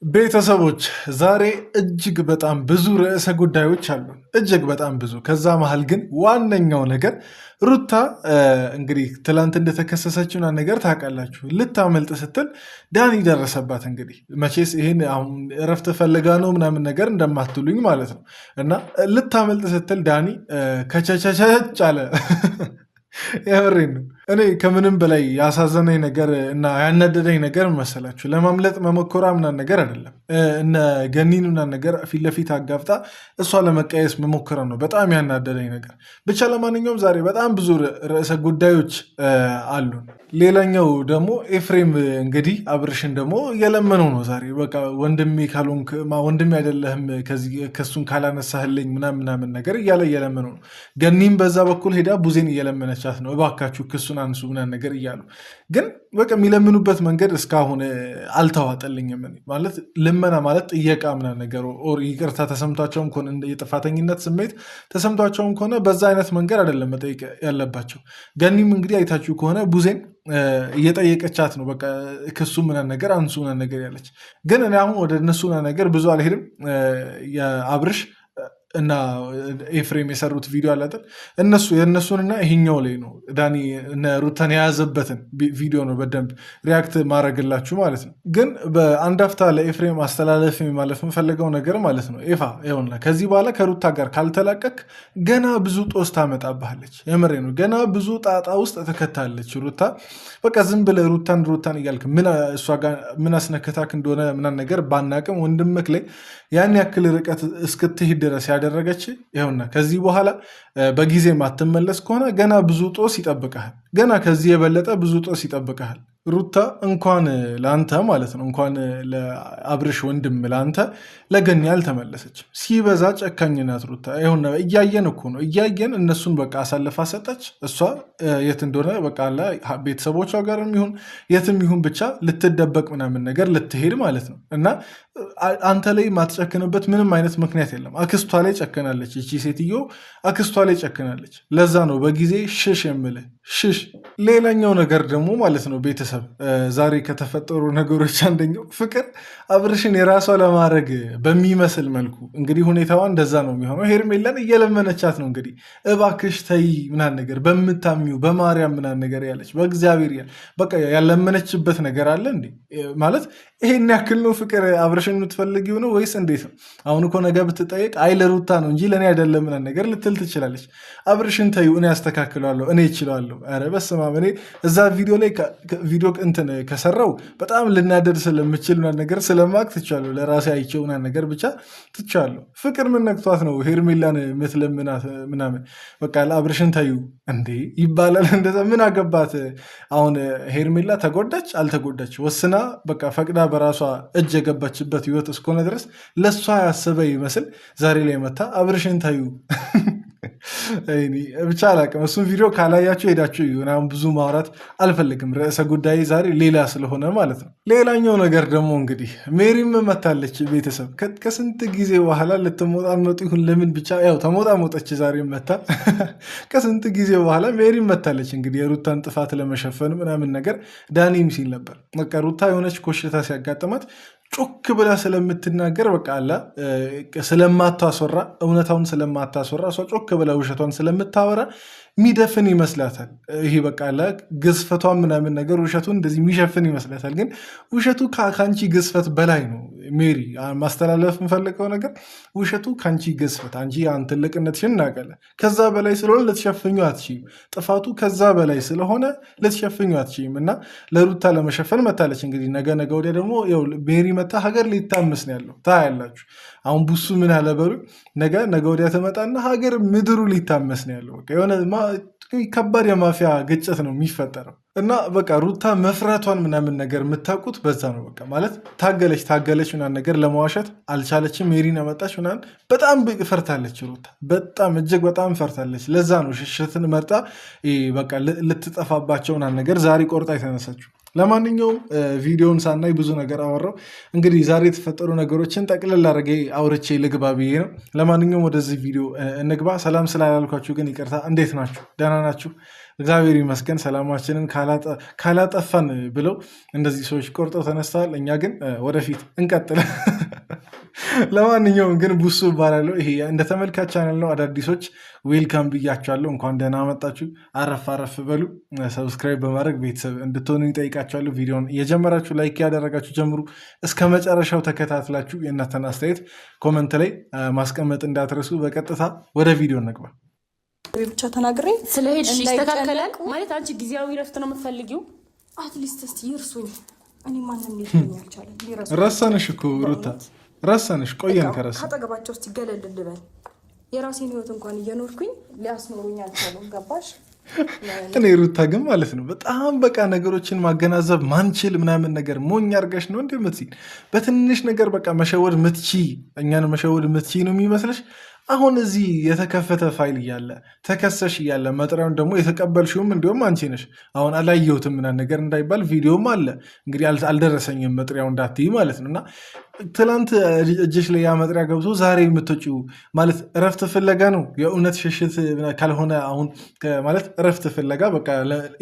ቤተሰቦች ዛሬ እጅግ በጣም ብዙ ርዕሰ ጉዳዮች አሉ። እጅግ በጣም ብዙ። ከዛ መሃል ግን ዋነኛው ነገር ሩታ እንግዲህ ትላንት እንደተከሰሰችው ነገር ታውቃላችሁ። ልታመልጥ ስትል ዳኒ ደረሰባት። እንግዲህ መቼስ ይህን አሁን እረፍት ፈልጋ ነው ምናምን ነገር እንደማትሉኝ ማለት ነው። እና ልታመልጥ ስትል ዳኒ ከቸቸቸች አለ። የምሬን ነው። እኔ ከምንም በላይ ያሳዘነኝ ነገር እና ያናደደኝ ነገር መሰላችሁ ለማምለጥ መሞከሯ ምናምን ነገር አይደለም። እነ ገኒን ምናምን ነገር ፊት ለፊት አጋፍጣ እሷ ለመቀየስ መሞከረ ነው በጣም ያናደደኝ ነገር። ብቻ ለማንኛውም ዛሬ በጣም ብዙ ርዕሰ ጉዳዮች አሉን። ሌላኛው ደግሞ ኤፍሬም እንግዲህ አብርሽን ደግሞ እየለመነው ነው ዛሬ። በቃ ወንድሜ ካልሆንክ ወንድሜ አይደለህም ከሱን ካላነሳህልኝ ምናምን ነገር እያለ እየለመነው ነው። ገኒም በዛ በኩል ሄዳ ቡዜን እየለመነቻት ነው፣ እባካችሁ ክሱን አንሱ ምናምን ነገር እያሉ ግን በቃ የሚለምኑበት መንገድ እስካሁን አልተዋጠልኝም። ማለት ልመና ማለት ጥየቃ ምናምን ነገር ኦር ይቅርታ ተሰምቷቸውም ከሆነ የጥፋተኝነት ስሜት ተሰምቷቸውም ከሆነ በዛ አይነት መንገድ አይደለም መጠየቅ ያለባቸው። ገኒም እንግዲህ አይታችሁ ከሆነ ቡዜን እየጠየቀቻት ነው። በቃ ክሱ ምናምን ነገር አንሱ ምናምን ነገር ያለች። ግን እኔ አሁን ወደ እነሱ ምናምን ነገር ብዙ አልሄድም። የአብርሽ እና ኤፍሬም የሰሩት ቪዲዮ አላጠን የእነሱንና ይሄኛው ላይ ነው ዳኒ ሩታን የያዘበትን ቪዲዮ ነው በደንብ ሪያክት ማድረግላችሁ ማለት ነው። ግን በአንድ አፍታ ለኤፍሬም አስተላለፍ ማለፍ የምፈልገው ነገር ማለት ነው ኤፋ ይኸውና፣ ከዚህ በኋላ ከሩታ ጋር ካልተላቀክ ገና ብዙ ጦስ ታመጣብሃለች። የምሬ ነው። ገና ብዙ ጣጣ ውስጥ ተከታለች ሩታ። በቃ ዝም ብለህ ሩታን እያልክ እሷ ጋር ምን አስነከታክ እንደሆነ ምናምን ነገር ባናቅም ወንድምክ ላይ ያን ያክል ርቀት እስክትሄድ ድረስ ያደረገች ይኸውና። ከዚህ በኋላ በጊዜ ማትመለስ ከሆነ ገና ብዙ ጦስ ይጠብቀሃል። ገና ከዚህ የበለጠ ብዙ ጦስ ይጠብቀሃል። ሩታ እንኳን ለአንተ ማለት ነው እንኳን ለአብርሽ ወንድም ለአንተ ለገኒ አልተመለሰች። ሲበዛ ጨካኝ ናት ሩታ። ይሁን እያየን እኮ ነው እያየን እነሱን በቃ አሳልፋ ሰጠች። እሷ የት እንደሆነ በቃ ቤተሰቦቿ ጋርም ይሁን የትም ይሁን ብቻ ልትደበቅ ምናምን ነገር ልትሄድ ማለት ነው። እና አንተ ላይ ማትጨክንበት ምንም አይነት ምክንያት የለም። አክስቷ ላይ ጨክናለች። ይቺ ሴትዮ አክስቷ ላይ ጨክናለች። ለዛ ነው በጊዜ ሽሽ የምልህ ሽሽ። ሌላኛው ነገር ደግሞ ማለት ነው ቤተሰብ ዛሬ ከተፈጠሩ ነገሮች አንደኛው ፍቅር አብርሽን የራሷ ለማድረግ በሚመስል መልኩ እንግዲህ ሁኔታዋ እንደዛ ነው የሚሆነው። ሄርሜላን እየለመነቻት ነው እንግዲህ እባክሽ ተይ ምናምን ነገር በምታሚው በማርያም ምናምን ነገር ያለች በእግዚአብሔር በቃ ያለመነችበት ነገር አለ እንዴ? ማለት ይሄን ያክል ነው ፍቅር አብርሽን የምትፈልጊው ነው ወይስ እንዴት ነው? አሁን እኮ ነገ ብትጠየቅ አይ ለሩታ ነው እንጂ ለእኔ አይደለም ምናምን ነገር ልትል ትችላለች። አብርሽን ተዩ እኔ ያስተካክለዋለሁ እኔ ይችላለሁ። ኧረ በስመ አብ። እኔ እዛ ቪዲዮ ላይ ቪዲዮ እንትን ከሰራው በጣም ልናደድ ስለምችል ምናምን ነገር ስለማቅ ትቻለሁ። ለራሴ አይቼው ምናምን ነገር ብቻ ትቻለሁ። ፍቅር ምን ነክቷት ነው ሄርሜላን ምትለምናት ምናምን? በቃ አብርሽን ተዩ እንዴ ይባላል እንደዛ? ምን አገባት አሁን? ሄርሜላ ተጎዳች አልተጎዳች ወስና በቃ ፈቅዳ በራሷ እጅ የገባችበት ህይወት እስከሆነ ድረስ ለእሷ ያሰበ ይመስል ዛሬ ላይ መታ አብርሽን ታዩ። ብቻ አላቅም። እሱም ቪዲዮ ካላያችሁ ሄዳችሁ ይሁን። ብዙ ማውራት አልፈልግም። ርዕሰ ጉዳይ ዛሬ ሌላ ስለሆነ ማለት ነው። ሌላኛው ነገር ደግሞ እንግዲህ ሜሪም መታለች። ቤተሰብ ከስንት ጊዜ በኋላ ልትሞጣሞጡ ይሁን ለምን ብቻ ያው ተሞጣሞጠች። ዛሬ መታ ከስንት ጊዜ በኋላ ሜሪም መታለች። እንግዲህ የሩታን ጥፋት ለመሸፈን ምናምን ነገር ዳኒም ሲል ነበር። በቃ ሩታ የሆነች ኮሽታ ሲያጋጥማት ጮክ ብላ ስለምትናገር በቃ አላ ስለማታስወራ እውነታውን ስለማታስወራ እሷ ጮክ ብላ ውሸቷን ስለምታወራ ሚደፍን ይመስላታል። ይሄ በቃ አላ ግዝፈቷን ምናምን ነገር ውሸቱን እንደዚህ የሚሸፍን ይመስላታል። ግን ውሸቱ ከአንቺ ግዝፈት በላይ ነው። ሜሪ ማስተላለፍ የምፈልገው ነገር ውሸቱ ከአንቺ ግዝፈት፣ አንቺ ያን ትልቅነትሽን እናውቃለን። ከዛ በላይ ስለሆነ ልትሸፍኙ አትችይም። ጥፋቱ ከዛ በላይ ስለሆነ ልትሸፍኙ አትችይም። እና ለሩታ ለመሸፈን መታለች። እንግዲህ ነገ ወዲያ ደግሞ ሜሪ መታ ሀገር ሊታመስ ነው ያለው ታያላችሁ። አሁን ቡሱ ምን አለበሉ ነገ ወዲያ ትመጣና ሀገር ምድሩ ሊታመስ ነው ያለው። የሆነ ከባድ የማፊያ ግጭት ነው የሚፈጠረው። እና በቃ ሩታ መፍራቷን ምናምን ነገር የምታውቁት በዛ ነው። በቃ ማለት ታገለች ምናምን ነገር ለመዋሸት አልቻለችም። ሜሪን አመጣች ምናምን በጣም ፈርታለች ሩታ፣ በጣም እጅግ በጣም ፈርታለች። ለዛ ነው ሽሽትን መርጣ በቃ ልትጠፋባቸው ምናምን ነገር ዛሬ ቆርጣ የተነሳችው። ለማንኛውም ቪዲዮን ሳናይ ብዙ ነገር አወራው። እንግዲህ ዛሬ የተፈጠሩ ነገሮችን ጠቅልል አድርጌ አውርቼ ልግባ ብዬ ነው። ለማንኛውም ወደዚህ ቪዲዮ እንግባ። ሰላም ስላላልኳችሁ ግን ይቅርታ። እንዴት ናችሁ? ደህና ናችሁ? እግዚአብሔር ይመስገን። ሰላማችንን ካላጠፋን ብለው እንደዚህ ሰዎች ቆርጠው ተነስተዋል። እኛ ግን ወደፊት እንቀጥል። ለማንኛውም ግን ቡሱ እባላለሁ። ይሄ እንደ ተመልካች ቻናል ነው። አዳዲሶች ዌልካም ብያቸዋለሁ። እንኳን ደህና መጣችሁ። አረፍ አረፍ በሉ። ሰብስክራይብ በማድረግ ቤተሰብ እንድትሆኑ ይጠይቃችኋለሁ። ቪዲዮን እየጀመራችሁ ላይክ ያደረጋችሁ ጀምሩ። እስከ መጨረሻው ተከታትላችሁ የእናንተን አስተያየት ኮመንት ላይ ማስቀመጥ እንዳትረሱ። በቀጥታ ወደ ቪዲዮ እንግባ። ብቻ ተናግሬ ስለሄድሽ ይስተካከላል ማለት አንቺ ጊዜያዊ ረፍት ነው የምትፈልጊው? አትሊስት እስቲ ይርሱኝ። እኔ ማንም ሊሆን ያልቻለ ረሳንሽ እኮ ሩታ፣ ረሳንሽ። ቆየን ከረሳ ካጠገባቸው እስቲ ገለል ልበል። የራሴን ህይወት እንኳን እየኖርኩኝ ሊያስኖሩኝ አልቻሉም። ገባሽ? እኔ ሩታ ግን ማለት ነው በጣም በቃ ነገሮችን ማገናዘብ ማንችል ምናምን ነገር ሞኝ አድርገሽ ነው እንዴ የምትይኝ? በትንሽ ነገር በቃ መሸወድ ምትቺ፣ እኛን መሸወድ ምትቺ ነው የሚመስለሽ? አሁን እዚህ የተከፈተ ፋይል እያለ ተከሰሽ እያለ መጥሪያውን ደግሞ የተቀበልሽውም እንዲሁም አንቺ ነሽ። አሁን አላየሁትም ምናምን ነገር እንዳይባል ቪዲዮም አለ። እንግዲህ አልደረሰኝም መጥሪያው እንዳትይ ማለት ነው። እና ትላንት እጅሽ ላይ ያ መጥሪያ ገብቶ ዛሬ የምትወጪው ማለት እረፍት ፍለጋ ነው? የእውነት ሽሽት ካልሆነ አሁን ማለት እረፍት ፍለጋ በቃ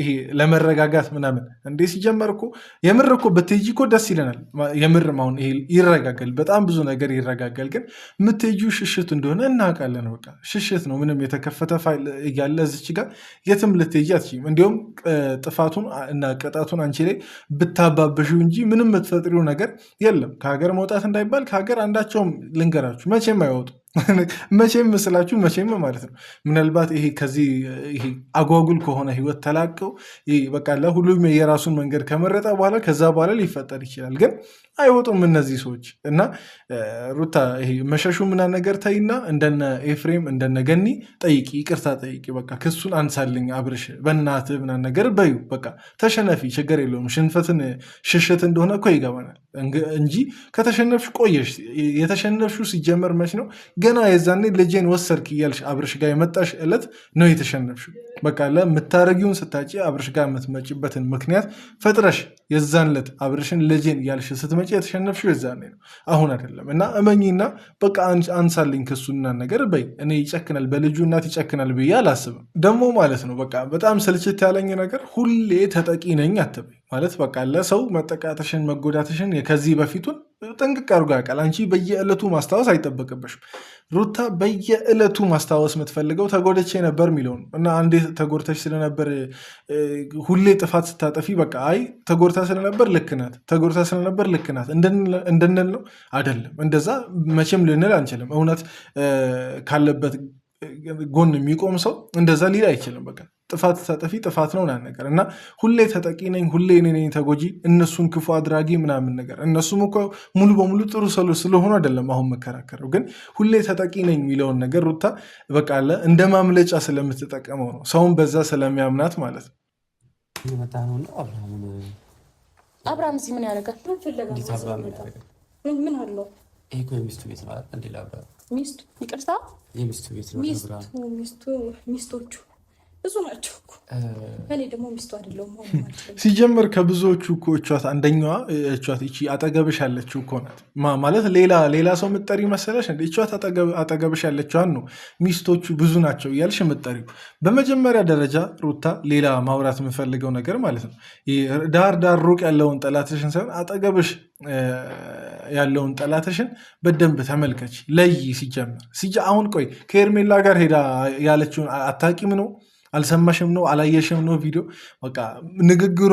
ይሄ ለመረጋጋት ምናምን እንዴ? ሲጀመር እኮ የምር እኮ ብትሄጂ እኮ ደስ ይለናል። የምርም አሁን ይሄ ይረጋጋል፣ በጣም ብዙ ነገር ይረጋጋል። ግን የምትሄጂው ሽሽት እንደሆነ እናውቃለን። በቃ ሽሽት ነው። ምንም የተከፈተ ፋይል እያለ እዚች ጋር የትም ልትሄጂ አትችይም። እንዲሁም ጥፋቱን እና ቅጣቱን አንቺ ላይ ብታባበሽው እንጂ ምንም የምትፈጥሪው ነገር የለም። ከሀገር መውጣት እንዳይባል ከሀገር አንዳቸውም ልንገራችሁ መቼም አይወጡ። መቼም ምስላችሁ መቼም ማለት ነው። ምናልባት ይሄ ከዚህ ይሄ አጓጉል ከሆነ ህይወት ተላቀው በቃ ለሁሉም የራሱን መንገድ ከመረጠ በኋላ ከዛ በኋላ ሊፈጠር ይችላል። ግን አይወጡም እነዚህ ሰዎች። እና ሩታ ይሄ መሸሹ ምናምን ነገር ተይና እንደነ ኤፍሬም እንደነ ገኒ ጠይቂ፣ ይቅርታ ጠይቂ። በቃ ክሱን አንሳልኝ አብርሽ በእናትህ ምናምን ነገር በዩ። በቃ ተሸነፊ፣ ችግር የለውም። ሽንፈትን ሽሽት እንደሆነ እኮ ይገባናል እንጂ ከተሸነፍሽ ቆየሽ። የተሸነፍሽው ሲጀመር መች ነው? ገና የዛኔ ልጄን ወሰድክ እያልሽ አብርሽ ጋር የመጣሽ ዕለት ነው የተሸነፍሽው። በቃ ለምታረጊውን ስታጭ አብርሽ ጋር የምትመጭበትን ምክንያት ፈጥረሽ የዛን ዕለት አብርሽን ልጄን እያልሽ ስትመጪ የተሸነፍሽው የዛኔ ነው፣ አሁን አይደለም። እና እመኚና በቃ አንሳልኝ ክሱና ነገር በይ። እኔ ይጨክናል በልጁ እናት ይጨክናል ብዬ አላስብም ደግሞ ማለት ነው። በቃ በጣም ስልችት ያለኝ ነገር ሁሌ ተጠቂ ነኝ አትበይ ማለት በቃ ለሰው መጠቃትሽን መጎዳትሽን ከዚህ በፊቱን ጥንቅቅ አድርጎ ያውቃል። አንቺ በየዕለቱ ማስታወስ አይጠበቅብሽም። ሩታ በየዕለቱ ማስታወስ የምትፈልገው ተጎድቼ ነበር የሚለው ነው። እና አንዴ ተጎድተሽ ስለነበር ሁሌ ጥፋት ስታጠፊ በቃ አይ ተጎድታ ስለነበር ልክ ናት፣ ተጎድታ ስለነበር ልክ ናት እንድንል ነው አይደለም። እንደዛ መቼም ልንል አንችልም። እውነት ካለበት ጎን የሚቆም ሰው እንደዛ ሊል አይችልም። በቃ ጥፋት ታጠፊ ጥፋት ነው ምናምን ነገር እና ሁሌ ተጠቂ ነኝ፣ ሁሌ እኔ ነኝ ተጎጂ፣ እነሱን ክፉ አድራጊ ምናምን ነገር። እነሱም እኮ ሙሉ በሙሉ ጥሩ ሰው ስለሆኑ አይደለም አሁን መከራከረው። ግን ሁሌ ተጠቂ ነኝ የሚለውን ነገር ሩታ በቃ አለ እንደ ማምለጫ ስለምትጠቀመው ነው፣ ሰውን በዛ ስለሚያምናት ማለት ነው። አብርሃም እዚህ ምን ያደርጋል? ምን አለው? ሚስቱ ቤት ማለት እንዴ? ሚስቱ ይቅርታ፣ የሚስቱ ቤት ነው። ሚስቶቹ ብዙ ናቸው እኮ። እኔ ደግሞ ሚስቱ አይደለሁም። ሲጀመር ከብዙዎቹ እኮ እቿት አንደኛዋ እቿት ይቺ አጠገብሽ ያለችው እኮ ናት። ማለት ሌላ ሰው ምጠሪ መሰለሽ? እንደ እቿት አጠገብሽ ያለችዋን ነው ሚስቶቹ ብዙ ናቸው እያልሽ ምጠሪው። በመጀመሪያ ደረጃ ሩታ ሌላ ማውራት የምፈልገው ነገር ማለት ነው ዳር ሩቅ ያለውን ጠላትሽን ሳይሆን አጠገብሽ ያለውን ጠላትሽን በደንብ ተመልከች፣ ለይ። ሲጀመር አሁን ቆይ ከኤርሜላ ጋር ሄዳ ያለችውን አታቂም ነው? አልሰማሽም ነው? አላየሽም ነው? ቪዲዮ በቃ ንግግሯ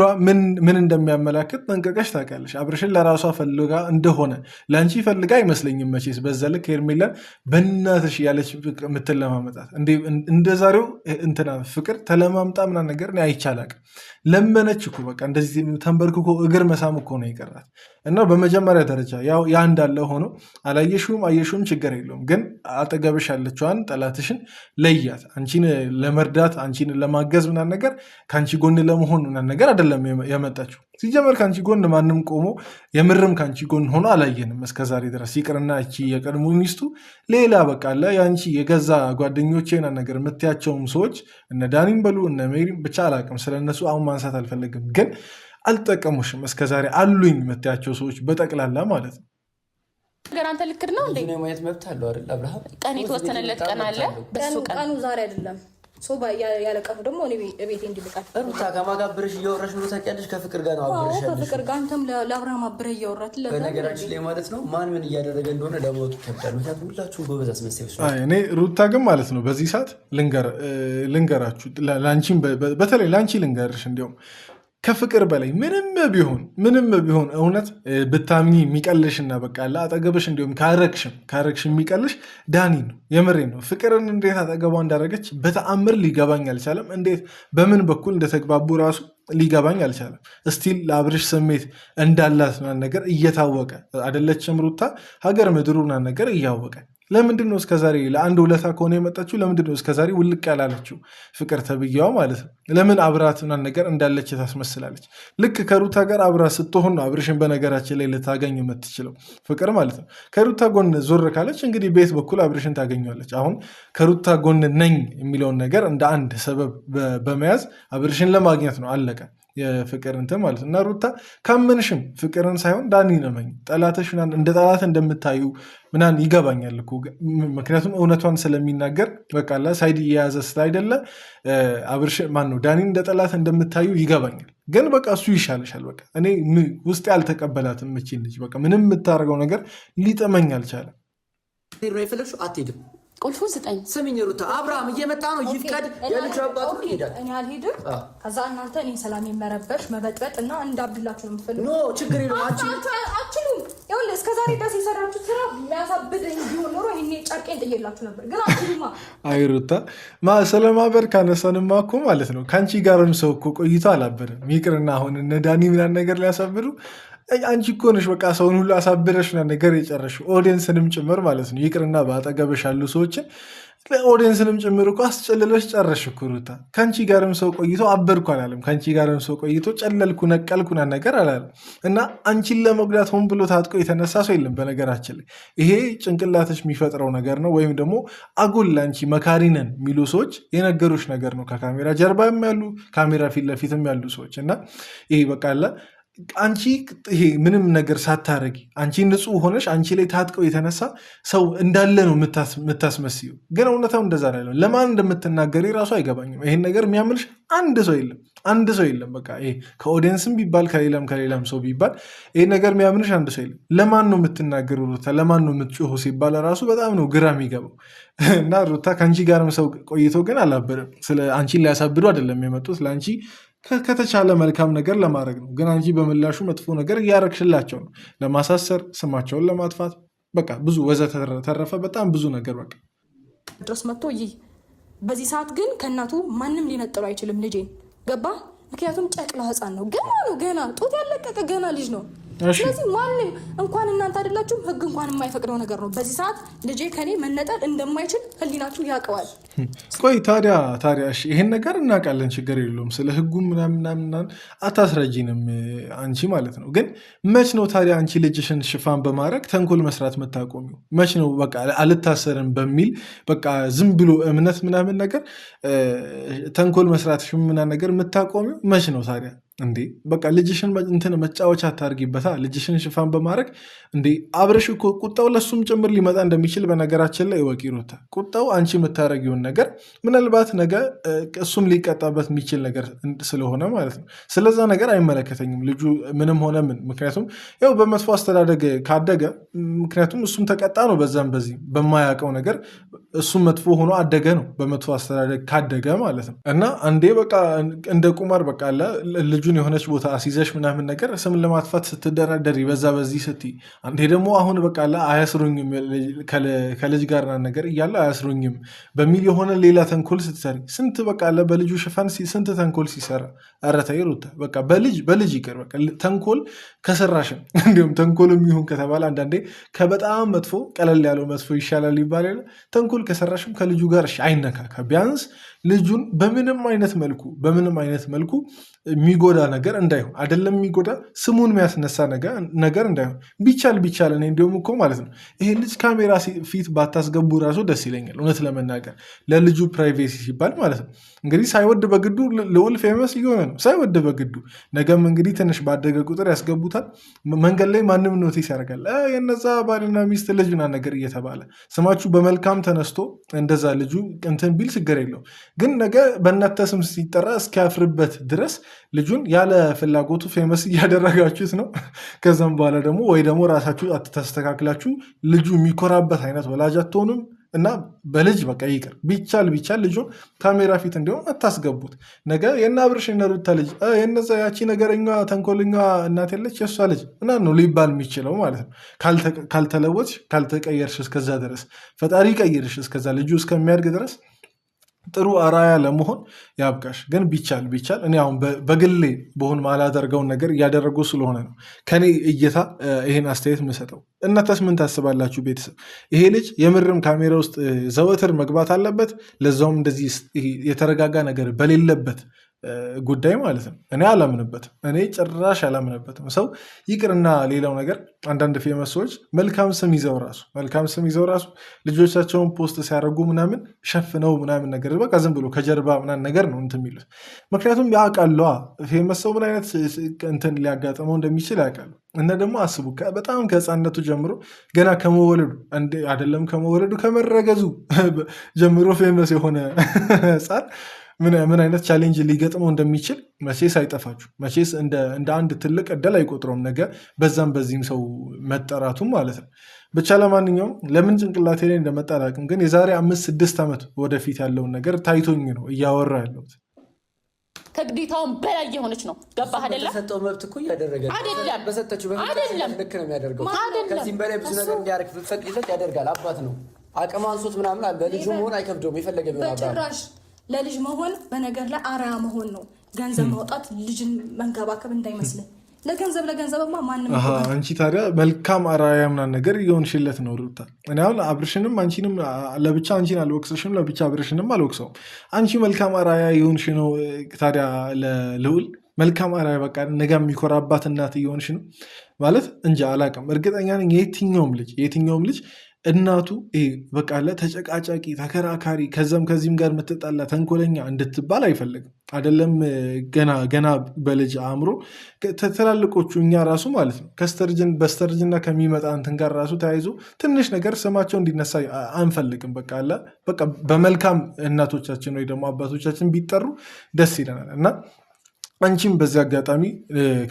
ምን እንደሚያመላክት ጠንቀቀሽ ታውቂያለሽ። አብርሽን ለራሷ ፈልጋ እንደሆነ ለአንቺ ፈልጋ አይመስለኝም መቼስ። በዛ ልክ ሄርሜላን በእናትሽ ያለች የምትለማመጣት እንደ ዛሬው እንትና ፍቅር ተለማምጣ ምናምን ነገር አይቻላቅ። ለመነች እኮ በቃ እንደዚህ ተንበርክኮ እግር መሳም እኮ ነው የቀራት። እና በመጀመሪያ ደረጃ ያው ያ እንዳለ ሆኖ አላየሽውም አየሽውም ችግር የለውም፣ ግን አጠገብሽ ያለችዋን ጠላትሽን ለያት። አንቺን ለመርዳት አንቺን ለማገዝ ምናምን ነገር ከአንቺ ጎን ለመሆን ምናምን ነገር አይደለም የመጣችው። ሲጀመር ከአንቺ ጎን ማንም ቆሞ የምርም ከአንቺ ጎን ሆኖ አላየንም እስከዛሬ ድረስ። ይቅርና እቺ የቀድሞ ሚስቱ ሌላ በቃ አለ የአንቺ የገዛ ጓደኞቼ ምናምን ነገር የምትያቸውም ሰዎች እነ ዳኒም በሉ እነ ሜሪም ብቻ አላቅም፣ ስለነሱ አሁን ማንሳት አልፈለግም። ግን አልጠቀሙሽም። እስከዛሬ አሉኝ የምትያቸው ሰዎች በጠቅላላ ማለት ነው። ነገር አንተ ልክድ ነው እንዴ? ነው ማየት መብት አለው አይደል? አብርሃም ቀን የተወሰነለት ቀን አለ። በሱ ቀኑ ዛሬ አይደለም። ያለቀኑ ደግሞ እኔ ቤቴ እንዲልቃል ሩታ ከማጋብርሽ እያወራሽ ነው ታውቂያለሽ። ከፍቅር ጋር ነው አብረሽ ያለሽ። ከፍቅር ጋር አንተም ለአብርሃም አብረህ እያወራት በነገራችን ላይ ማለት ነው ማን ምን እያደረገ እንደሆነ ለማወቅ ይከብዳል። ምክንያቱም ሁላችሁም ጎበዝ አስመሳዮች ነው። እኔ ሩታ ግን ማለት ነው በዚህ ሰዓት ልንገራችሁ፣ ላንቺም በተለይ ላንቺ ልንገርሽ እንዲያውም ከፍቅር በላይ ምንም ቢሆን እውነት ብታምኚ የሚቀልሽና በቃ አጠገብሽ እንዲሁም ካረግሽ የሚቀልሽ ዳኒ ነው። የምሬ ነው። ፍቅርን እንዴት አጠገቧ እንዳደረገች በተአምር ሊገባኝ አልቻለም። እንዴት በምን በኩል እንደተግባቡ ራሱ ሊገባኝ አልቻለም። እስቲል ለአብርሽ ስሜት እንዳላት ነገር እየታወቀ አይደለችም ሩታ ሀገር ምድሩና ነገር እያወቀ ለምንድን ነው እስከዛሬ ለአንድ ውለታ ከሆነ የመጣችው? ለምንድን ነው እስከዛሬ ውልቅ ያላለችው? ፍቅር ተብያዋ ማለት ነው። ለምን አብራትና ነገር እንዳለች ታስመስላለች? ልክ ከሩታ ጋር አብራ ስትሆን ነው አብርሽን በነገራችን ላይ ልታገኝ የምትችለው ፍቅር ማለት ነው። ከሩታ ጎን ዞር ካለች እንግዲህ ቤት በኩል አብርሽን ታገኘዋለች። አሁን ከሩታ ጎን ነኝ የሚለውን ነገር እንደ አንድ ሰበብ በመያዝ አብርሽን ለማግኘት ነው። አለቀ። የፍቅር እንትን ማለት እና ሩታ ካመንሽም ፍቅርን ሳይሆን ዳኒ ነመኝ ጠላተሽ እንደ ጠላት እንደምታዩ ምናምን ይገባኛል እኮ ምክንያቱም እውነቷን ስለሚናገር በቃላ ሳይድ እየያዘ ስላይደለ አብርሽ ማን ነው ዳኒን እንደ ጠላት እንደምታዩ ይገባኛል። ግን በቃ እሱ ይሻልሻል። በቃ እኔ ውስጥ ያልተቀበላትም እቺን ልጅ በቃ ምንም የምታደርገው ነገር ሊጠመኝ አልቻለም። የፈለግሽው አትሄድም። ቁልፉን ስጠኝ። ስሚኝ ሩታ፣ አብርሃም እየመጣ ነው። ይፍቀድ። የልጅ አባቱ ይሄዳል። እኔ አልሄድም። ከዛ እናንተ እኔ ሰላም የመረበሽ መበጥበጥ እና እንዳብላችሁ ነው የምትፈልጉ? ኖ ችግር የለውም። አችሉም። ይኸውልህ እስከዛሬ ድረስ የሰራችሁት ስራ የሚያሳብደኝ ቢሆን ኖሮ ይሄኔ ጨርቄን ጥዬላችሁ ነበር። ግን አችሉማ። አይ ሩታ ስለማበር ካነሳንማ እኮ ማለት ነው ከአንቺ ጋርም ሰው እኮ ቆይቶ አላበደም። ይቅርና አሁን እነ ዳኒ ምናምን ነገር ሊያሳብዱ አንቺ እኮ ነሽ በቃ ሰውን ሁሉ አሳብረሽ ነገር የጨረሽው ኦዲየንስንም ጭምር ማለት ነው። ይቅርና በአጠገብሽ ያሉ ሰዎችን ኦዲየንስንም ጭምር እኮ አስጨልለሽ ጨረሽ እኮ ሩታ። ከአንቺ ጋርም ሰው ቆይቶ አበድኩ አላለም። ከአንቺ ጋርም ሰው ቆይቶ ጨለልኩ ነቀልኩና ነገር አላለም። እና አንቺን ለመጉዳት ሆን ብሎ ታጥቆ የተነሳ ሰው የለም። በነገራችን ላይ ይሄ ጭንቅላትሽ የሚፈጥረው ነገር ነው። ወይም ደግሞ አጉል ለአንቺ መካሪነን የሚሉ ሰዎች የነገሩሽ ነገር ነው። ከካሜራ ጀርባም ያሉ ካሜራ ፊት ለፊትም ያሉ ሰዎች እና ይሄ በቃ አንቺ ይሄ ምንም ነገር ሳታረጊ አንቺ ንጹህ ሆነሽ አንቺ ላይ ታጥቀው የተነሳ ሰው እንዳለ ነው የምታስመስዩ። ግን እውነታው እንደዛ ላይ ነው። ለማን እንደምትናገሪ ራሱ አይገባኝም። ይሄን ነገር የሚያምንሽ አንድ ሰው የለም። በቃ ይሄ ከኦዲየንስም ቢባል ከሌላም ሰው ቢባል ይሄ ነገር የሚያምንሽ አንድ ሰው የለም። ለማን ነው የምትናገሩ ሩታ? ለማን ነው የምትጮሁ ሲባል ራሱ በጣም ነው ግራ የሚገባው። እና ሩታ ከአንቺ ጋርም ሰው ቆይቶ ግን አላበረም። ስለ አንቺን ሊያሳብዱ አይደለም የመጡት ለአንቺ ከተቻለ መልካም ነገር ለማድረግ ነው። ግን አንቺ በምላሹ መጥፎ ነገር እያረግሽላቸው ነው፣ ለማሳሰር፣ ስማቸውን ለማጥፋት በቃ ብዙ ወዘተረፈ በጣም ብዙ ነገር በቃ ድረስ መጥቶ ይህ በዚህ ሰዓት ግን ከእናቱ ማንም ሊነጥሉ አይችልም ልጄን። ገባ? ምክንያቱም ጨቅላ ህፃን ነው፣ ገና ጡት ያለቀቀ ገና ልጅ ነው። ስለዚህ ማንም እንኳን እናንተ አይደላችሁም ህግ እንኳን የማይፈቅደው ነገር ነው። በዚህ ሰዓት ልጄ ከኔ መነጠል እንደማይችል ህሊናችሁ ያውቀዋል። ቆይ ታዲያ እሺ ይሄን ነገር እናውቃለን፣ ችግር የለውም። ስለ ህጉ ምናምን አታስረጂንም አንቺ ማለት ነው። ግን መች ነው ታዲያ አንቺ ልጅሽን ሽፋን በማድረግ ተንኮል መስራት የምታቆሚው? መች ነው በቃ አልታሰርም በሚል በቃ ዝም ብሎ እምነት ምናምን ነገር ተንኮል መስራት ሽምና ነገር የምታቆሚው መች ነው ታዲያ? እንዴ በቃ ልጅሽን እንትን መጫወቻ አታርጊበታ። ልጅሽን ሽፋን በማድረግ እንዴ አብረሽ እኮ ቁጣው ለሱም ጭምር ሊመጣ እንደሚችል በነገራችን ላይ ወቂ ሩታ። ቁጣው አንቺ የምታረጊውን ነገር ምናልባት ነገ እሱም ሊቀጣበት የሚችል ነገር ስለሆነ ማለት ነው። ስለዛ ነገር አይመለከተኝም ልጁ ምንም ሆነ ምን። ምክንያቱም ያው በመጥፎ አስተዳደግ ካደገ ምክንያቱም እሱም ተቀጣ ነው በዛም በዚህ በማያውቀው ነገር እሱም መጥፎ ሆኖ አደገ ነው በመጥፎ አስተዳደግ ካደገ ማለት ነው። እና አንዴ በቃ እንደ ቁማር በቃ ልጁን የሆነች ቦታ አስይዘሽ ምናምን ነገር ስም ለማጥፋት ስትደራደሪ በዛ በዚህ ስትይ፣ አንዴ ደግሞ አሁን በቃ አያስሩኝም ከልጅ ጋር ነገር እያለ አያስሩኝም በሚል የሆነ ሌላ ተንኮል ስትሰሪ ስንት በቃ በልጁ ሽፋን ስንት ተንኮል ሲሰራ፣ ኧረ ተይ ሩታ በቃ በልጅ ይቅር። በቃ ተንኮል ከሰራሽም እንዲሁም ተንኮል የሚሆን ከተባለ አንዳንዴ ከበጣም መጥፎ ቀለል ያለው መጥፎ ይሻላል ይባላል። ተንኮል ከሰራሽም ከልጁ ጋር አይነካካ። ቢያንስ ልጁን በምንም አይነት መልኩ የሚጎዳ ነገር እንዳይሆን አይደለም የሚጎዳ ስሙን የሚያስነሳ ነገር እንዳይሆን ቢቻል እኔ እንዲሁም እኮ ማለት ነው ይሄ ልጅ ካሜራ ፊት ባታስገቡ ራሱ ደስ ይለኛል። እውነት ለመናገር ለልጁ ፕራይቬሲ ሲባል ማለት ነው። እንግዲህ ሳይወድ በግዱ ልዑል ፌመስ እየሆነ ነው። ሳይወድ በግዱ ነገም እንግዲህ ትንሽ ባደገ ቁጥር ያስገቡታል። መንገድ ላይ ማንም ኖቲስ ያደርጋል። የነዛ ባልና ሚስት ልጅ ምናምን ነገር እየተባለ ስማችሁ በመልካም ተነስቶ እንደዛ ልጁ እንትን ቢል ችግር የለውም። ግን ነገ በእናንተ ስም ሲጠራ እስኪያፍርበት ድረስ ልጁን ያለ ፍላጎቱ ፌመስ እያደረጋችሁት ነው። ከዛም በኋላ ደግሞ ወይ ደግሞ ራሳችሁ አትተስተካክላችሁ ልጁ የሚኮራበት አይነት ወላጅ አትሆኑም። እና በልጅ በቃ ይቅር ቢቻል ልጁን ካሜራ ፊት እንዲሆን አታስገቡት። ነገ የእነ አብርሽ የእነ ሩታ ልጅ የነዛ ያቺ ነገረኛ ተንኮልኛ እናት የለች የእሷ ልጅ እና ነው ሊባል የሚችለው ማለት ነው። ካልተለወጥሽ ካልተቀየርሽ እስከዛ ድረስ ፈጣሪ ቀይርሽ እስከዛ ልጁ እስከሚያድግ ድረስ ጥሩ አራያ ለመሆን ያብቃሽ። ግን ቢቻል እኔ አሁን በግሌ በሆን ማላደርገውን ነገር እያደረጉ ስለሆነ ነው ከኔ እይታ ይሄን አስተያየት የምሰጠው። እናንተስ ምን ታስባላችሁ? ቤተሰብ ይሄ ልጅ የምርም ካሜራ ውስጥ ዘወትር መግባት አለበት? ለዛውም እንደዚህ የተረጋጋ ነገር በሌለበት ጉዳይ ማለት ነው። እኔ አላምንበትም። እኔ ጭራሽ አላምንበትም። ሰው ይቅርና ሌላው ነገር አንዳንድ ፌመስ ሰዎች መልካም ስም ይዘው ራሱ ልጆቻቸውን ፖስት ሲያደርጉ ምናምን ሸፍነው ምናምን ነገር በቃ ዝም ብሎ ከጀርባ ምናምን ነገር ነው እንትን የሚሉት። ምክንያቱም ያውቃሉ ፌመስ ሰው ምን አይነት እንትን ሊያጋጥመው እንደሚችል ያውቃሉ። እና ደግሞ አስቡ በጣም ከህፃነቱ ጀምሮ ገና ከመወለዱ ከመረገዙ ጀምሮ ፌመስ የሆነ ህፃን ምን አይነት ቻሌንጅ ሊገጥመው እንደሚችል መቼስ አይጠፋችሁ። መቼስ እንደ አንድ ትልቅ እድል አይቆጥረውም ነገ በዛም በዚህም ሰው መጠራቱም ማለት ነው። ብቻ ለማንኛውም ለምን ጭንቅላቴ ላይ እንደመጣ አላውቅም፣ ግን የዛሬ 5-6 ዓመት ወደፊት ያለውን ነገር ታይቶኝ ነው እያወራ ያለሁት። ከግዴታውን በላይ የሆነች ነው። ገባህ አይደለ? በሰጠው መብት እኮ እያደረገ አይደለም። በሰጠችው ልክ ነው የሚያደርገው። ከዚህም በላይ ብዙ ነገር እንዲያደርግ ፍቅድለት ያደርጋል። አባት ነው አቅም አንሶት ምናምን አለ። ለልጁ መሆን አይከብደውም። የፈለገ ቢሆን ለልጅ መሆን በነገር ላይ አርአያ መሆን ነው። ገንዘብ ማውጣት ልጅን መንከባከብ እንዳይመስልህ። ለገንዘብማ ማንም አንቺ ታዲያ መልካም አርአያ ምናምን ነገር እየሆንሽለት ነው ሩታ። እኔ አሁን አብርሽንም አንቺንም ለብቻ አንቺን አልወቅሰሽም፣ ለብቻ አብርሽንም አልወቅሰውም። አንቺ መልካም አርአያ የሆንሽ ነው ታዲያ ለልዑል መልካም አርአያ በቃ ነገ የሚኮራባት እናት እየሆንሽ ነው ማለት እንጂ አላውቅም። እርግጠኛ ነኝ የትኛውም ልጅ እናቱ በቃ ተጨቃጫቂ ተከራካሪ ከዚህም ጋር የምትጣላ ተንኮለኛ እንድትባል አይፈልግም። አይደለም ገና በልጅ አእምሮ ትላልቆቹ እኛ ራሱ ማለት ነው በስተርጅና ከሚመጣ እንትን ጋር ራሱ ተያይዞ ትንሽ ነገር ስማቸው እንዲነሳ አንፈልግም። በቃ በመልካም እናቶቻችን ወይ ደግሞ አባቶቻችን ቢጠሩ ደስ ይለናል። እና አንቺም በዚህ አጋጣሚ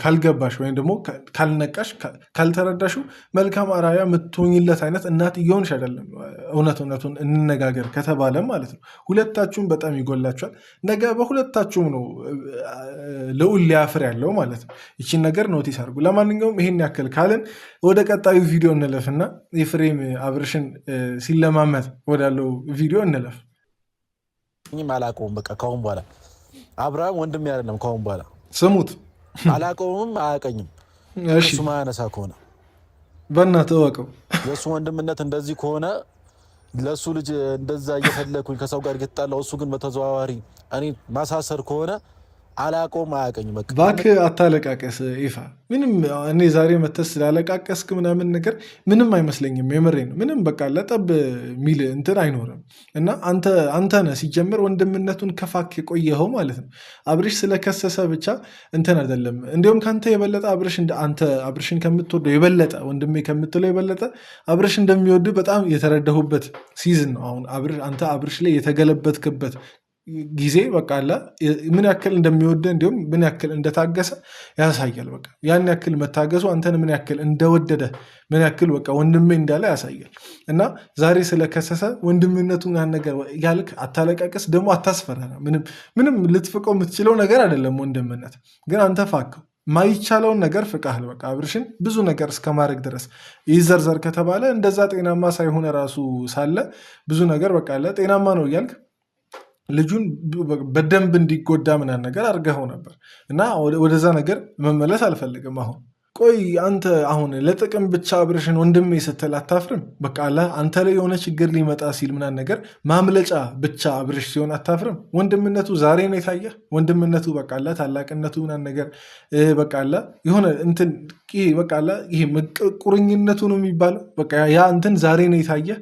ካልገባሽ ወይም ደግሞ ካልነቃሽ ካልተረዳሽው መልካም አርአያ የምትሆኝለት አይነት እናት እየሆንሽ አይደለም። እውነቱን እንነጋገር ከተባለ ማለት ነው ሁለታችሁም በጣም ይጎላችኋል። ነገ በሁለታችሁም ነው ልዑል ሊያፍር ያለው ማለት ነው። ይችን ነገር ኖቲስ አድርጉ። ለማንኛውም ይሄን ያክል ካለን ወደ ቀጣዩ ቪዲዮ እንለፍና ኤፍሬም አብርሽን ሲለማመት ወዳለው ቪዲዮ እንለፍ። አላውቀውም በቃ ከአሁን በኋላ አብርሃም ወንድም አይደለም። ከአሁን በኋላ ስሙት። አላውቀውም፣ አያውቀኝም። እሱ ማያነሳ ከሆነ በእናትህ እወቀው። የእሱ ወንድምነት እንደዚህ ከሆነ ለእሱ ልጅ እንደዛ እየፈለኩኝ ከሰው ጋር እየተጣላሁ እሱ ግን በተዘዋዋሪ እኔ ማሳሰር ከሆነ አላውቀውም፣ አያውቀኝም። በቃ እባክህ አታለቃቀስ ይፋ። ምንም እኔ ዛሬ መተስ ስላለቃቀስክ ምናምን ነገር ምንም አይመስለኝም። የምሬ ነው። ምንም በቃ ለጠብ ሚል እንትን አይኖርም። እና አንተ ነህ ሲጀምር ወንድምነቱን ከፋክ የቆየኸው ማለት ነው። አብርሽ ስለከሰሰ ብቻ እንትን አይደለም። እንዲሁም ከአንተ የበለጠ አንተ አብርሽን ከምትወደው የበለጠ ወንድሜ ከምትለው የበለጠ አብርሽ እንደሚወድ በጣም የተረዳሁበት ሲዝን ነው አሁን። አንተ አብርሽ ላይ የተገለበትክበት ጊዜ በቃ አለ ምን ያክል እንደሚወደ እንዲሁም ምን ያክል እንደታገሰ ያሳያል። በቃ ያን ያክል መታገሱ አንተን ምን ያክል እንደወደደ ምን ያክል በቃ ወንድሜ እንዳለ ያሳያል። እና ዛሬ ስለከሰሰ ወንድምነቱን ያን ነገር ያልክ አታለቃቀስ፣ ደግሞ አታስፈራራ። ምንም ልትፍቀው የምትችለው ነገር አይደለም ወንድምነት። ግን አንተ ፋከው ማይቻለውን ነገር ፍቃህል። በቃ አብርሽን ብዙ ነገር እስከማድረግ ድረስ ይዘርዘር ከተባለ እንደዛ ጤናማ ሳይሆን ራሱ ሳለ ብዙ ነገር በቃ አለ ጤናማ ነው እያልክ ልጁን በደንብ እንዲጎዳ ምናምን ነገር አድርገኸው ነበር። እና ወደዛ ነገር መመለስ አልፈልግም። አሁን ቆይ አንተ አሁን ለጥቅም ብቻ አብርሽን ወንድሜ ስትል አታፍርም? በቃ አንተ ላይ የሆነ ችግር ሊመጣ ሲል ምናምን ነገር ማምለጫ ብቻ አብርሽ ሲሆን አታፍርም? ወንድምነቱ ዛሬ ነው የታየህ? ወንድምነቱ በቃ ታላቅነቱ ምናምን ነገር በቃ የሆነ እንትን በቃ ይሄ ቁርኝነቱ ነው የሚባለው። በቃ ያ እንትን ዛሬ ነው የታየህ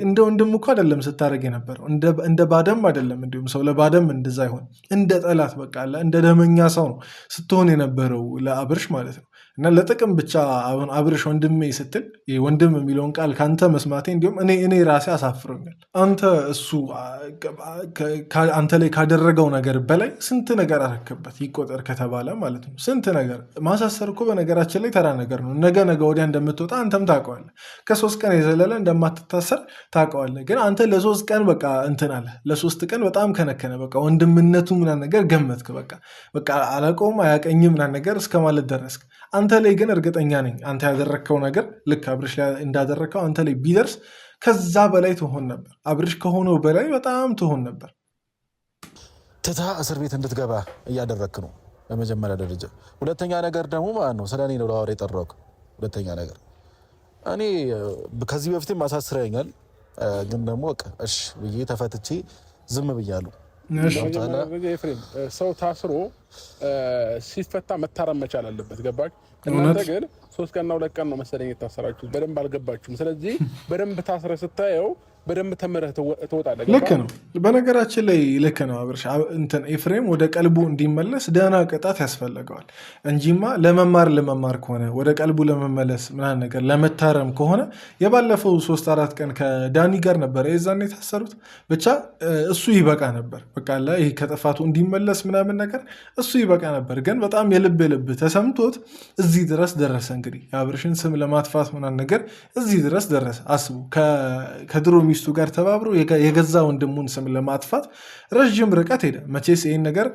እንደ ወንድም እኮ አይደለም ስታደርግ የነበረው እንደ ባደም አይደለም። እንዲሁም ሰው ለባደም እንደዛ ይሆን እንደ ጠላት በቃ እንደ ደመኛ ሰው ነው ስትሆን የነበረው ለአብርሽ ማለት ነው። እና ለጥቅም ብቻ አሁን አብርሽ ወንድሜ ስትል ወንድም የሚለውን ቃል ከአንተ መስማቴ እንዲሁም እኔ ራሴ አሳፍሮኛል። አንተ እሱ አንተ ላይ ካደረገው ነገር በላይ ስንት ነገር አረክበት ይቆጠር ከተባለ ማለት ነው። ስንት ነገር ማሳሰር እኮ በነገራችን ላይ ተራ ነገር ነው። ነገ ወዲያ እንደምትወጣ አንተም ታውቀዋለህ። ከ3 ቀን የዘለለ እንደማትታሰር ታውቀዋለህ። ግን አንተ ለ3 ቀን በቃ እንትን አለ ለ3 ቀን በጣም ከነከነ በቃ ወንድምነቱ ምናምን ነገር ገመትክ። በቃ አላውቀውም አያውቀኝም ምናምን ነገር እስከ ማለት ደረስክ። አንተ ላይ ግን እርግጠኛ ነኝ አንተ ያደረግከው ነገር ልክ አብርሽ ላይ እንዳደረግከው አንተ ላይ ቢደርስ ከዛ በላይ ትሆን ነበር። አብርሽ ከሆነው በላይ በጣም ትሆን ነበር። ትታ እስር ቤት እንድትገባ እያደረግክ ነው በመጀመሪያ ደረጃ። ሁለተኛ ነገር ደግሞ ማለት ነው ስለ እኔ ነው ለአወራ የጠራሁት። ሁለተኛ ነገር እኔ ከዚህ በፊትም አሳስረኛል፣ ግን ደግሞ እሺ ብዬ ተፈትቼ ዝም ብያለሁ። ሰው ታስሮ ሲፈታ መታረም መቻል አለበት። ገባች? እናንተ ግን 3 ቀንና 2 ቀን ነው መሰለኝ የታሰራችሁት። በደንብ አልገባችሁም። ስለዚህ በደንብ ታስረ ስታየው በደንብ ተምረህ ትወጣለህ። ልክ ነው። በነገራችን ላይ ልክ ነው አብርሽ። እንትን ኤፍሬም ወደ ቀልቡ እንዲመለስ ደህና ቅጣት ያስፈልገዋል እንጂማ ለመማር ከሆነ ወደ ቀልቡ ለመመለስ ምናምን ነገር ለመታረም ከሆነ የባለፈው 3-4 ቀን ከዳኒ ጋር ነበር የዛን የታሰሩት። ብቻ እሱ ይበቃ ነበር። በቃ ይሄ ከጥፋቱ እንዲመለስ ምናምን ነገር እሱ ይበቃ ነበር። ግን በጣም የልብ ተሰምቶት እዚህ ድረስ ደረሰ። እንግዲህ የአብርሽን ስም ለማጥፋት ምናምን ነገር እዚህ ድረስ ደረሰ። አስቡ ከድሮ ሚስቱ ጋር ተባብሮ የገዛ ወንድሙን ስም ለማጥፋት ረዥም ርቀት ሄደ። መቼስ ይህን ነገር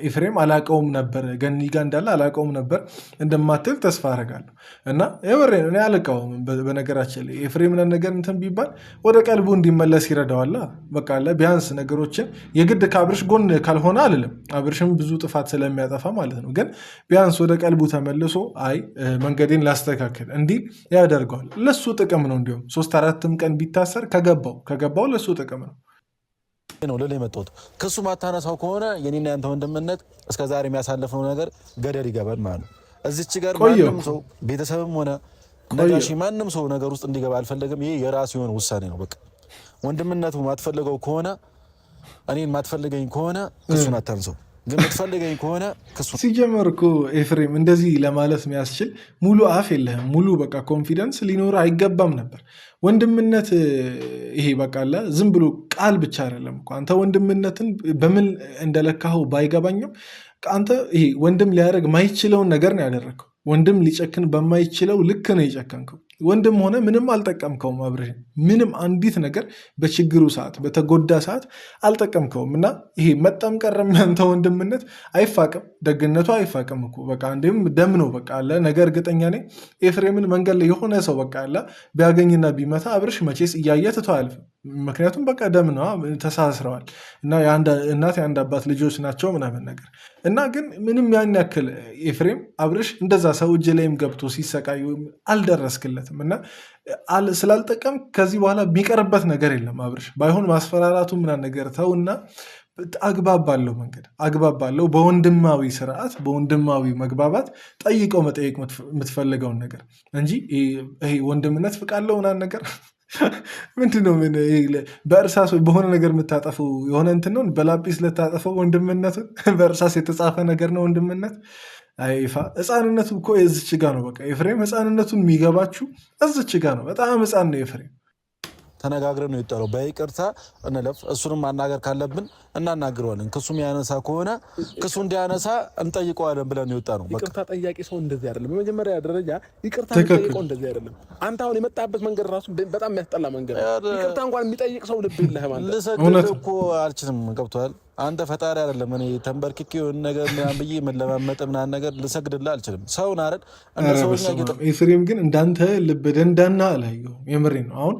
ኤፍሬም አላቀውም ነበር፣ ገኒ ጋ እንዳለ አላቀውም ነበር እንደማትል ተስፋ አደርጋለሁ። እና የበሬ እኔ አልቃወም። በነገራችን ላይ ኤፍሬምን ነገር እንትን ቢባል ወደ ቀልቡ እንዲመለስ ይረዳዋል። በቃ ቢያንስ ነገሮችን የግድ ከአብርሽ ጎን ካልሆነ አልልም፣ አብርሽም ብዙ ጥፋት ስለሚያጠፋ ማለት ነው። ግን ቢያንስ ወደ ቀልቡ ተመልሶ አይ መንገዴን ላስተካክል እንዲህ ያደርገዋል። ለሱ ጥቅም ነው። እንዲሁም 3-4 ቀን ቢታሰር ከገባው ለሱ ጥቅም ነው ልል የመጣሁት። ክሱ ማታነሳው ከሆነ የኔና ያንተ ወንድምነት እስከዛሬ የሚያሳልፈው ነገር ገደል ይገባል ማለት ነው። እዚች ጋር ማንም ሰው ቤተሰብም ሆነ ነጋሺ ማንም ሰው ነገር ውስጥ እንዲገባ አልፈለግም። ይሄ የራሱ የሆነ ውሳኔ ነው። በቃ ወንድምነቱ ማትፈልገው ከሆነ እኔን ማትፈልገኝ ከሆነ ክሱን አታንሰው። ግን የምትፈልገኝ ከሆነ ሲጀመር እኮ ኤፍሬም እንደዚህ ለማለት የሚያስችል ሙሉ አፍ የለህም። ሙሉ በቃ ኮንፊደንስ ሊኖር አይገባም ነበር። ወንድምነት ይሄ በቃላ ዝም ብሎ ቃል ብቻ አይደለም እኮ። አንተ ወንድምነትን በምን እንደለካኸው ባይገባኝም አንተ ይሄ ወንድም ሊያደርግ ማይችለውን ነገር ነው ያደረግከው። ወንድም ሊጨክን በማይችለው ልክ ነው የጨከንከው። ወንድም ሆነ ምንም አልጠቀምከውም አብርሽን። ምንም አንዲት ነገር በችግሩ ሰዓት በተጎዳ ሰዓት አልጠቀምከውም። እና ይሄ መጣም ቀረም ያንተ ወንድምነት አይፋቅም፣ ደግነቱ አይፋቅም እኮ በቃ እንዲሁም ደም ነው በቃ አለ ነገር። እርግጠኛ ነኝ ኤፍሬምን መንገድ ላይ የሆነ ሰው በቃ አለ ቢያገኝና ቢመታ አብርሽ መቼስ እያየ ትቶ አያልፍም። ምክንያቱም በቃ ደም ነው፣ ተሳስረዋል እና እናት የአንድ አባት ልጆች ናቸው ምናምን ነገር እና ግን ምንም ያን ያክል ኤፍሬም አብርሽ እንደዛ ሰው እጅ ላይም ገብቶ ሲሰቃይ አልደረስክለትም እና ስላልጠቀም ከዚህ በኋላ የሚቀርበት ነገር የለም። አብርሽ ባይሆን ማስፈራራቱ ምናምን ነገር ተውና አግባብ ባለው መንገድ አግባብ ባለው በወንድማዊ ስርዓት በወንድማዊ መግባባት ጠይቀው መጠየቅ የምትፈልገውን ነገር እንጂ ይሄ ወንድምነት ፍቃለው ምናምን ነገር ምንድነው? በእርሳስ በሆነ ነገር የምታጠፈው የሆነ እንትን ነው። በላጲስ ልታጠፈው ወንድምነቱን በእርሳስ የተጻፈ ነገር ነው ወንድምነት። አይፋ ህፃንነቱ እኮ የዝች ጋ ነው። በቃ ኤፍሬም ህፃንነቱን የሚገባችሁ እዝች ጋ ነው። በጣም ህፃን ነው ኤፍሬም። ተነጋግረን ነው የጠራው። በይቅርታ እንለፍ። እሱንም ማናገር ካለብን እናናግረዋለን። ክሱ የሚያነሳ ከሆነ ክሱ እንዲያነሳ እንጠይቀዋለን ብለን የወጣ ነው። ይቅርታ ጠያቂ ሰው እንደዚህ አይደለም። በመጀመሪያ ደረጃ ይቅርታ ጠይቀው እንደዚህ አይደለም። አንተ አሁን የመጣበት መንገድ ራሱ በጣም የሚያስጠላ መንገድ ነው። ይቅርታ እንኳን የሚጠይቅ ሰው ልብ የለህም አንተ። ልሰግድ እኮ አልችልም። ገብቶሃል? አንተ ፈጣሪ አይደለም። እኔ ተንበርክኬ የሆነ ነገር ምናምን ብዬ መለማመጥ ምናምን ነገር ልሰግድልህ አልችልም። ሰውን አይደል እንደ ሰውኛ ጌታ። ኤፍሬም ግን እንዳንተ ልብ ደንዳና አላየሁም። የምሬን ነው። አሁን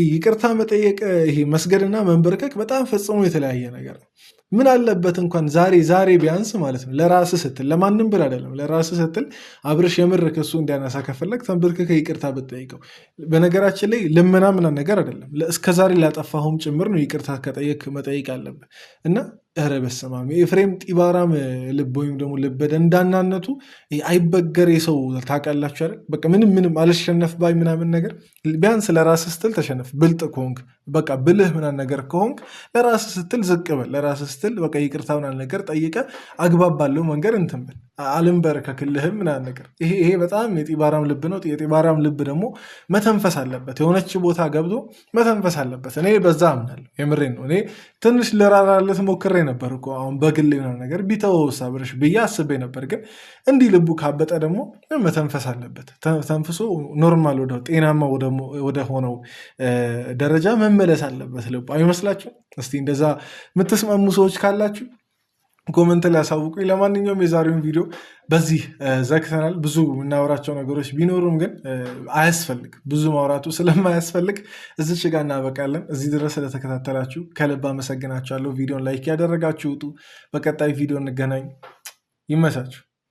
ይቅርታ መጠየቅ ይሄ መስገድና መንበርከክ በጣም ፈጽሞ የተለያየ ነገር ነው። ምን አለበት እንኳን ዛሬ ቢያንስ ማለት ነው ለራስ ስትል ለማንም ብር አይደለም፣ ለራስ ስትል አብርሽ የምር ከሱ እንዲያነሳ ከፈለግ ተንበርክከ ይቅርታ ብትጠይቀው። በነገራችን ላይ ልመና ምናምን ነገር አይደለም፣ እስከዛሬ ላጠፋሁም ጭምር ነው ይቅርታ ከጠየቅ መጠየቅ አለበት እና ኧረ በስመ አብ የኤፍሬም ጢባራም ልብ ወይም ደግሞ ልበ ደንዳናነቱ አይበገር ሰው ታውቃላችሁ አይደል? በቃ ምንም አልሸነፍ ባይ ምናምን ነገር ቢያንስ ለራስህ ስትል ተሸነፍ። ብልጥ ከሆንክ በቃ ብልህ ምናምን ነገር ከሆንክ ለራስህ ስትል ዝቅ በል። ለራስህ ስትል በቃ ይቅርታ ምናምን ነገር ጠይቀ አግባብ ባለው መንገድ እንትን በል። አልንበረከክልህም ምናምን ነገር ይሄ በጣም የጢባራም ልብ ነው። የጢባራም ልብ ደግሞ መተንፈስ አለበት። የሆነች ቦታ ገብቶ መተንፈስ አለበት። እኔ በዛ አምናለሁ። የምሬን ነው። እኔ ትንሽ ልራራለት ሞክሬ ነበር እኮ አሁን በግል የሆነ ነገር ቢተወውስ አብርሽ ብዬ አስቤ ነበር። ግን እንዲህ ልቡ ካበጠ ደግሞ መተንፈስ አለበት። ተንፍሶ ኖርማል ወደ ጤናማ ወደ ሆነው ደረጃ መመለስ አለበት ልቡ። አይመስላችሁ? እስቲ እንደዛ የምትስማሙ ሰዎች ካላችሁ ኮመንት ላይ ያሳውቁኝ። ለማንኛውም የዛሬውን ቪዲዮ በዚህ ዘግተናል። ብዙ የምናወራቸው ነገሮች ቢኖሩም ግን አያስፈልግም፣ ብዙ ማውራቱ ስለማያስፈልግ እዚች ጋር እናበቃለን። እዚህ ድረስ ስለተከታተላችሁ ከልብ አመሰግናችኋለሁ። ቪዲዮን ላይክ ያደረጋችሁ ውጡ። በቀጣይ ቪዲዮ እንገናኝ። ይመቻችሁ።